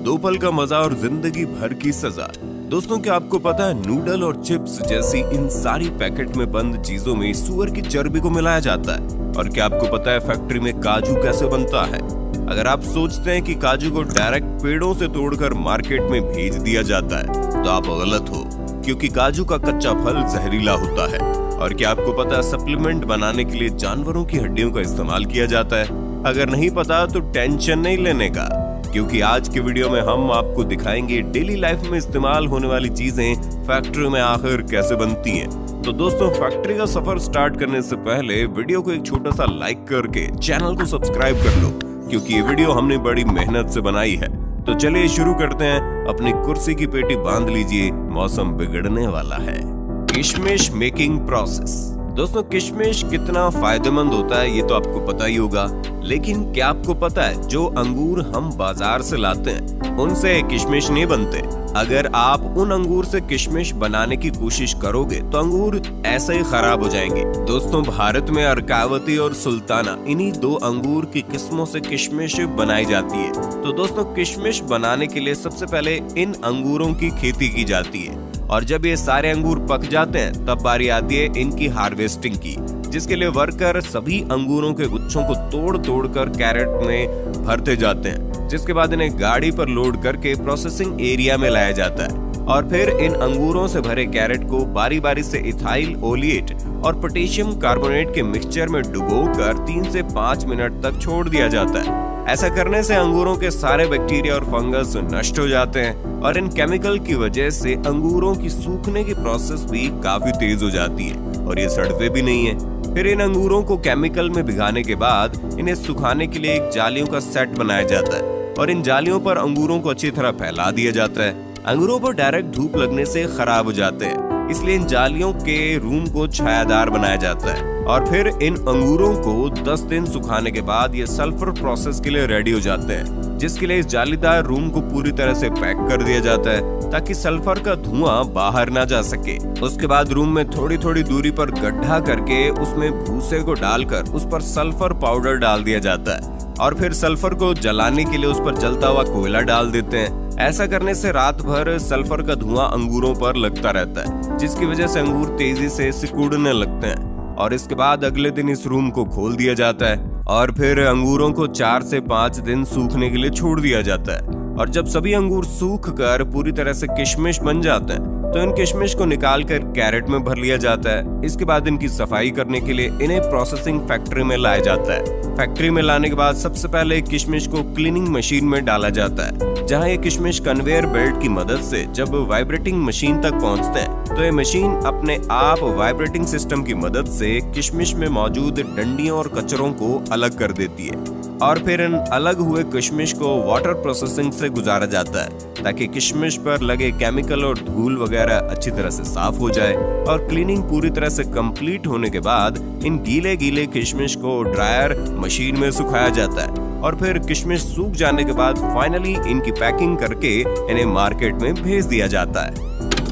दो पल का मजा और जिंदगी भर की सजा। दोस्तों, क्या आपको पता है नूडल और चिप्स जैसी इन सारी पैकेट में बंद चीजों में सुअर की चर्बी को मिलाया जाता है? और क्या आपको पता है फैक्ट्री में काजू कैसे बनता है? अगर आप सोचते हैं कि काजू को डायरेक्ट पेड़ों से तोड़कर मार्केट में भेज दिया जाता है तो आप गलत हो, क्योंकि काजू का कच्चा फल जहरीला होता है। और क्या आपको पता है सप्लीमेंट बनाने के लिए जानवरों की हड्डियों का इस्तेमाल किया जाता है? अगर नहीं पता तो टेंशन नहीं लेने का, क्योंकि आज के वीडियो में हम आपको दिखाएंगे डेली लाइफ में इस्तेमाल होने वाली चीजें फैक्ट्री में आखिर कैसे बनती हैं। तो दोस्तों, फैक्ट्री का सफर स्टार्ट करने से पहले वीडियो को एक छोटा सा लाइक करके चैनल को सब्सक्राइब कर लो, क्योंकि ये वीडियो हमने बड़ी मेहनत से बनाई है। तो चलिए शुरू करते हैं। अपनी कुर्सी की पेटी बांध लीजिए, मौसम बिगड़ने वाला है। किशमिश मेकिंग प्रोसेस। दोस्तों, किशमिश कितना फायदेमंद होता है ये तो आपको पता ही होगा, लेकिन क्या आपको पता है जो अंगूर हम बाजार से लाते हैं उनसे किशमिश नहीं बनते। अगर आप उन अंगूर से किशमिश बनाने की कोशिश करोगे तो अंगूर ऐसे ही खराब हो जाएंगे। दोस्तों, भारत में अर्कावती और सुल्ताना इन्हीं दो अंगूर की किस्मों से किशमिश बनाई जाती है। तो दोस्तों, किशमिश बनाने के लिए सबसे पहले इन अंगूरों की खेती की जाती है, और जब ये सारे अंगूर पक जाते हैं तब बारी आती है इनकी हार्वेस्टिंग की, जिसके लिए वर्कर सभी अंगूरों के गुच्छों को तोड़ तोड़ कर कैरेट में भरते जाते हैं, जिसके बाद इन्हें गाड़ी पर लोड करके प्रोसेसिंग एरिया में लाया जाता है। और फिर इन अंगूरों से भरे कैरेट को बारी बारी से इथाइल ओलिएट और पोटेशियम कार्बोनेट के मिक्सचर में डुबोकर 3 से 5 मिनट तक छोड़ दिया जाता है। ऐसा करने से अंगूरों के सारे बैक्टीरिया और फंगस नष्ट हो जाते हैं, और इन केमिकल की वजह से अंगूरों की सूखने की प्रोसेस भी काफी तेज हो जाती है और ये सड़ते भी नहीं है। फिर इन अंगूरों को केमिकल में भिगाने के बाद इन्हें सुखाने के लिए एक जालियों का सेट बनाया जाता है, और इन जालियों पर अंगूरों को अच्छी तरह फैला दिया जाता है। अंगूरों पर डायरेक्ट धूप लगने से खराब हो जाते हैं, इसलिए इन जालियों के रूम को छायादार बनाया जाता है। और फिर इन अंगूरों को 10 दिन सुखाने के बाद ये सल्फर प्रोसेस के लिए रेडी हो जाते हैं, जिसके लिए इस जालीदार रूम को पूरी तरह से पैक कर दिया जाता है ताकि सल्फर का धुआं बाहर ना जा सके। उसके बाद रूम में थोड़ी थोड़ी दूरी पर गड्ढा करके उसमें भूसे को डालकर उस पर सल्फर पाउडर डाल दिया जाता है, और फिर सल्फर को जलाने के लिए उस पर जलता हुआ कोयला डाल देते हैं। ऐसा करने से रात भर सल्फर का धुआं अंगूरों पर लगता रहता है, जिसकी वजह से अंगूर तेजी से सिकुड़ने लगते हैं। और इसके बाद अगले दिन इस रूम को खोल दिया जाता है, और फिर अंगूरों को 4 से 5 दिन सूखने के लिए छोड़ दिया जाता है। और जब सभी अंगूर सूख कर पूरी तरह से किशमिश बन जाते हैं तो इन किशमिश को निकाल कर कैरेट में भर लिया जाता है। इसके बाद इनकी सफाई करने के लिए इन्हें प्रोसेसिंग फैक्ट्री में लाया जाता है। फैक्ट्री में लाने के बाद सबसे पहले किशमिश को क्लीनिंग मशीन में डाला जाता है, जहां ये किशमिश कन्वेयर बेल्ट की मदद से जब वाइब्रेटिंग मशीन तक पहुंचते हैं तो ये मशीन अपने आप वाइब्रेटिंग सिस्टम की मदद से किशमिश में मौजूद डंडियों और कचरों को अलग कर देती है। और फिर इन अलग हुए किशमिश को वाटर प्रोसेसिंग से गुजारा जाता है ताकि किशमिश पर लगे केमिकल और धूल वगैरह अच्छी तरह से साफ हो जाए। और क्लीनिंग पूरी तरह से कंप्लीट होने के बाद इन गीले गीले किशमिश को ड्रायर मशीन में सुखाया जाता है, और फिर किशमिश सूख जाने के बाद फाइनली इनकी पैकिंग करके इन्हें मार्केट में भेज दिया जाता है।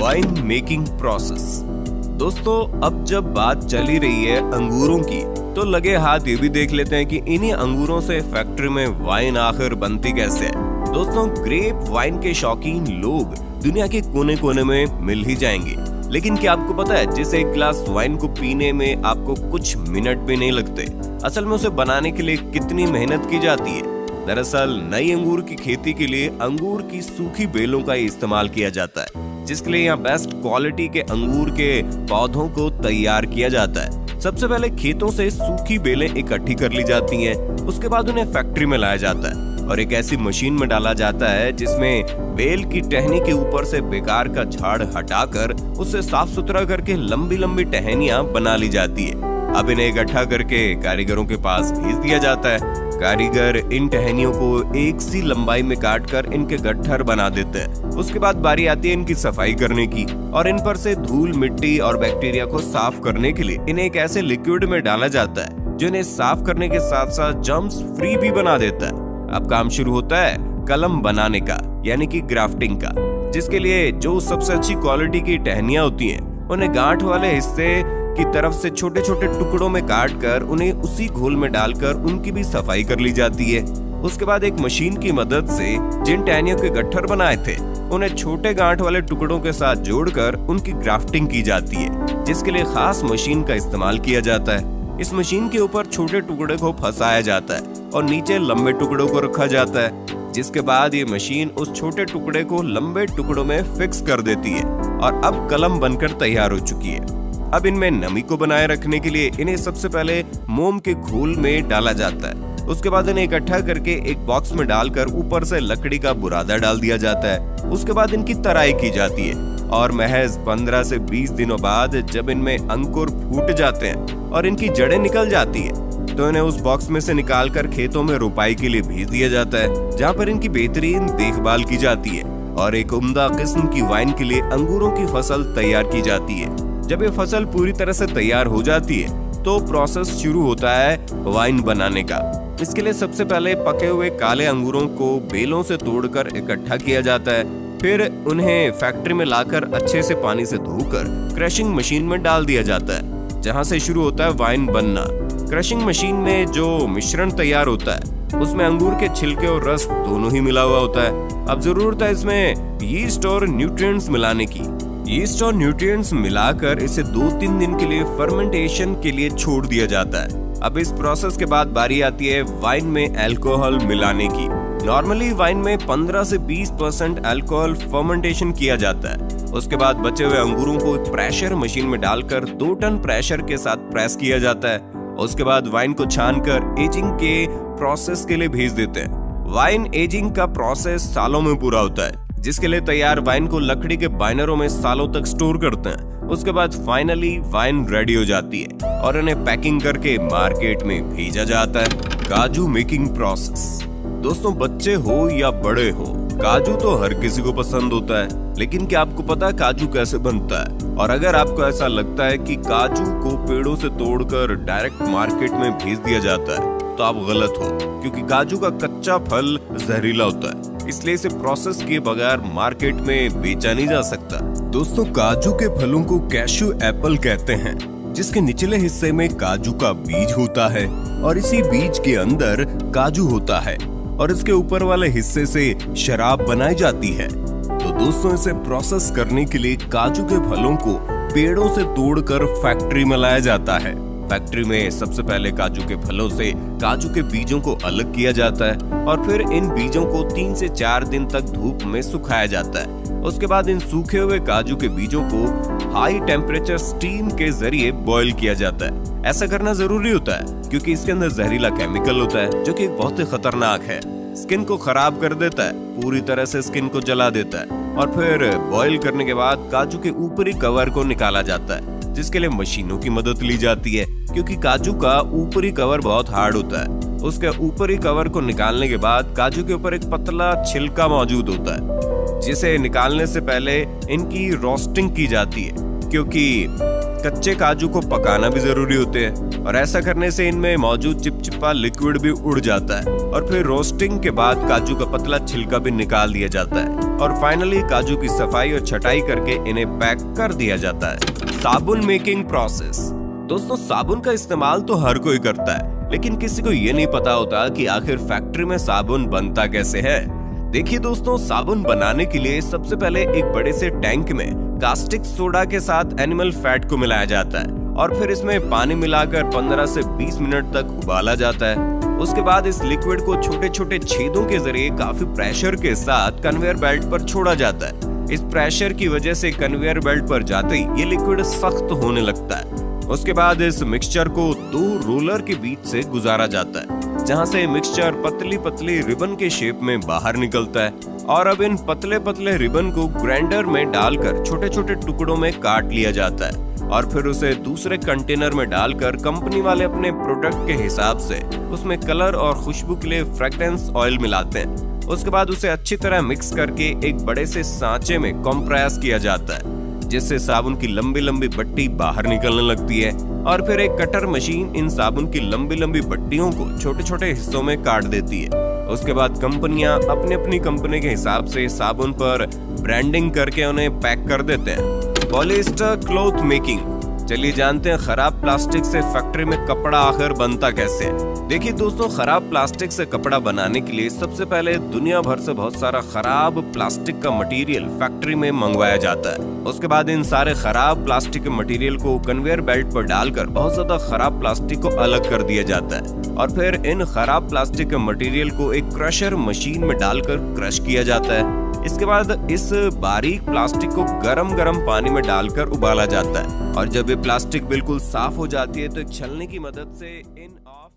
Wine making process. दोस्तों, अब जब बात चली रही है अंगूरों की तो लगे हाथ ये भी देख लेते हैं कि इन्हीं अंगूरों से फैक्ट्री में वाइन आखिर बनती कैसे है। दोस्तों, ग्रेप वाइन के शौकीन लोग दुनिया के कोने कोने में मिल ही जाएंगे, लेकिन क्या आपको पता है जिस एक गिलास वाइन को पीने में आपको कुछ मिनट भी नहीं लगते, असल में उसे बनाने के लिए कितनी मेहनत की जाती है? दरअसल नई अंगूर की खेती के लिए अंगूर की सूखी बेलों का इस्तेमाल किया जाता है, जिसके लिए यहाँ बेस्ट क्वालिटी के अंगूर के पौधों को तैयार किया जाता है। सबसे पहले खेतों से सूखी बेलें इकट्ठी कर ली जाती हैं, उसके बाद उन्हें फैक्ट्री में लाया जाता है और एक ऐसी मशीन में डाला जाता है जिसमें बेल की टहनी के ऊपर से बेकार का झाड़ हटाकर उसे साफ सुथरा करके लंबी लंबी टहनियां बना ली जाती है। अब इन्हें इकट्ठा करके कारीगरों के पास भेज दिया जाता है। कारीगर इन टहनियों को एक सी लंबाई में काटकर इनके गट्ठर बना देते हैं। उसके बाद बारी आती है इनकी सफाई करने की, और इन पर से धूल, मिट्टी और बैक्टीरिया को साफ करने के लिए इन्हें एक ऐसे लिक्विड में डाला जाता है जो इन्हें साफ करने के साथ साथ जर्म्स फ्री भी बना देता है। अब काम शुरू होता है कलम बनाने का, यानी कि ग्राफ्टिंग का, जिसके लिए जो सबसे अच्छी क्वालिटी की टहनियां होती हैं उन्हें गांठ वाले हिस्से की तरफ से छोटे छोटे टुकड़ों में काट कर उन्हें उसी घोल में डालकर उनकी भी सफाई कर ली जाती है। उसके बाद एक मशीन की मदद से जिन टहनियों के गट्ठर बनाए थे उन्हें छोटे गांठ वाले टुकड़ों के साथ जोड़कर उनकी ग्राफ्टिंग की जाती है, जिसके लिए खास मशीन का इस्तेमाल किया जाता है। इस मशीन के ऊपर छोटे टुकड़े को फंसाया जाता है और नीचे लंबे टुकड़ों को रखा जाता है, जिसके बाद ये मशीन उस छोटे टुकड़े को लंबे टुकड़ों में फिक्स कर देती है और अब कलम बनकर तैयार हो चुकी है। अब इनमें नमी को बनाए रखने के लिए इन्हें सबसे पहले मोम के घोल में डाला जाता है। उसके बाद इन्हें इकट्ठा करके एक बॉक्स में डालकर ऊपर से लकड़ी का बुरादा डाल दिया जाता है। उसके बाद इनकी तराई की जाती है और महज 15 से 20 दिनों बाद जब इनमें अंकुर फूट जाते हैं और इनकी जड़ें निकल जाती है तो इन्हें उस बॉक्स में से निकालकर खेतों में रोपाई के लिए भेज दिया जाता है, जहाँ पर इनकी बेहतरीन देखभाल की जाती है और एक उम्दा किस्म की वाइन के लिए अंगूरों की फसल तैयार की जाती है। जब ये फसल पूरी तरह से तैयार हो जाती है तो प्रोसेस शुरू होता है वाइन बनाने का। इसके लिए सबसे पहले पके हुए काले अंगूरों को बेलों से तोड़कर इकट्ठा किया जाता है, फिर उन्हें फैक्ट्री में लाकर अच्छे से पानी से धोकर क्रशिंग मशीन में डाल दिया जाता है, जहां से शुरू होता है वाइन बनना। क्रशिंग मशीन में जो मिश्रण तैयार होता है उसमें अंगूर के छिलके और रस दोनों ही मिला हुआ होता है। अब जरूरत है इसमें यीस्ट और न्यूट्रिएंट्स मिलाने की। यीस्ट और न्यूट्रिएंट्स मिलाकर इसे 2-3 दिन के लिए फर्मेंटेशन के लिए छोड़ दिया जाता है। अब इस प्रोसेस के बाद बारी आती है वाइन में अल्कोहल मिलाने की। नॉर्मली वाइन में 15 से 20% अल्कोहल फर्मेंटेशन किया जाता है। उसके बाद बचे हुए अंगूरों को एक प्रेशर मशीन में डालकर 2 टन प्रेशर के साथ प्रेस किया जाता है। उसके बाद वाइन को छानकर एजिंग के प्रोसेस के लिए भेज देते हैं। वाइन एजिंग का प्रोसेस सालों में पूरा होता है, जिसके लिए तैयार वाइन को लकड़ी के बाइनरों में सालों तक स्टोर करते हैं। उसके बाद फाइनली वाइन रेडी हो जाती है और इन्हें पैकिंग करके मार्केट में भेजा जाता है। काजू मेकिंग प्रोसेस। दोस्तों, बच्चे हो या बड़े हो, काजू तो हर किसी को पसंद होता है, लेकिन क्या आपको पता है काजू कैसे बनता है? और अगर आपको ऐसा लगता है कि काजू को पेड़ों से तोड़कर डायरेक्ट मार्केट में भेज दिया जाता है तो आप गलत हो, क्योंकि काजू का कच्चा फल जहरीला होता है, इसलिए इसे प्रोसेस किए बगैर मार्केट में बेचा नहीं जा सकता। दोस्तों, काजू के फलों को कैशू एप्पल कहते हैं, जिसके निचले हिस्से में काजू का बीज होता है और इसी बीज के अंदर काजू होता है और इसके ऊपर वाले हिस्से से शराब बनाई जाती है। तो दोस्तों, इसे प्रोसेस करने के लिए काजू के फलों को पेड़ों से तोड़कर फैक्ट्री में लाया जाता है। फैक्ट्री में सबसे पहले काजू के फलों से काजू के बीजों को अलग किया जाता है और फिर इन बीजों को 3 से 4 दिन तक धूप में सुखाया जाता है। उसके बाद इन सूखे हुए काजू के बीजों को हाई टेम्परेचर स्टीम के जरिए बॉईल किया जाता है। ऐसा करना जरूरी होता है क्योंकि इसके अंदर जहरीला केमिकल होता है जो कि बहुत ही खतरनाक है। स्किन को खराब कर देता है, पूरी तरह से स्किन को जला देता है। और फिर बॉईल करने के बाद काजू के ऊपरी कवर को निकाला जाता है, जिसके लिए मशीनों की मदद ली जाती है, क्योंकि काजू का ऊपरी कवर बहुत हार्ड होता है। उसके ऊपरी कवर को निकालने के बाद काजू के ऊपर एक पतला छिलका मौजूद होता है, जिसे निकालने से पहले इनकी रोस्टिंग की जाती है, क्योंकि कच्चे काजू को पकाना भी जरूरी होते हैं और ऐसा करने से इनमें मौजूद चिपचिपा लिक्विड भी उड़ जाता है। और फिर रोस्टिंग के बाद काजू का पतला छिलका भी निकाल दिया जाता है और फाइनली काजू की सफाई और छटाई करके इन्हें पैक कर दिया जाता है। साबुन मेकिंग प्रोसेस। दोस्तों, साबुन का इस्तेमाल तो हर कोई करता है, लेकिन किसी को ये नहीं पता होता कि आखिर फैक्ट्री में साबुन बनता कैसे है। देखिए दोस्तों, साबुन बनाने के लिए सबसे पहले एक बड़े से टैंक में कास्टिक सोडा के साथ एनिमल फैट को मिलाया जाता है और फिर इसमें पानी मिलाकर 15 से 20 मिनट तक उबाला जाता है। उसके बाद इस लिक्विड को छोटे छोटे छेदों के जरिए काफी प्रेशर के साथ कन्वेयर बेल्ट पर छोड़ा जाता है। इस प्रेशर की वजह से कन्वेयर बेल्ट पर जाते ही ये लिक्विड सख्त होने लगता है। उसके बाद इस मिक्सचर को 2 रोलर के बीच से गुजारा जाता है, जहां से मिक्सचर पतली पतली रिबन के शेप में बाहर निकलता है। और अब इन पतले पतले रिबन को ग्राइंडर में डालकर छोटे छोटे टुकड़ों में काट लिया जाता है और फिर उसे दूसरे कंटेनर में डालकर कंपनी वाले अपने प्रोडक्ट के हिसाब से उसमें कलर और खुशबू के लिए फ्रेग्रेंस ऑयल मिलाते हैं। उसके बाद उसे अच्छी तरह मिक्स करके एक बड़े से सांचे में कंप्रेस किया जाता है, जिससे साबुन की लंबी लंबी बट्टी बाहर निकलने लगती है। और फिर एक कटर मशीन इन साबुन की लंबी लंबी बट्टियों को छोटे छोटे हिस्सों में काट देती है। उसके बाद कंपनियां अपनी अपनी कंपनी के हिसाब से साबुन पर ब्रांडिंग करके उन्हें पैक कर देते हैं। Polyester cloth making. चलिए जानते हैं खराब प्लास्टिक से फैक्ट्री में कपड़ा आखिर बनता कैसे है। देखिए दोस्तों, खराब प्लास्टिक से कपड़ा बनाने के लिए सबसे पहले दुनिया भर से बहुत सारा खराब प्लास्टिक का मटेरियल फैक्ट्री में मंगवाया जाता है। उसके बाद इन सारे खराब प्लास्टिक के मटेरियल को कन्वेयर बेल्ट पर डालकर बहुत ज्यादा खराब प्लास्टिक को अलग कर दिया जाता है और फिर इन खराब प्लास्टिक के मटेरियल को एक क्रशर मशीन में डालकर क्रश किया जाता है। इसके बाद इस बारीक प्लास्टिक को गरम पानी में डालकर उबाला जाता है और जब ये प्लास्टिक बिल्कुल साफ हो जाती है तो एक छलनी की मदद से इन ऑफ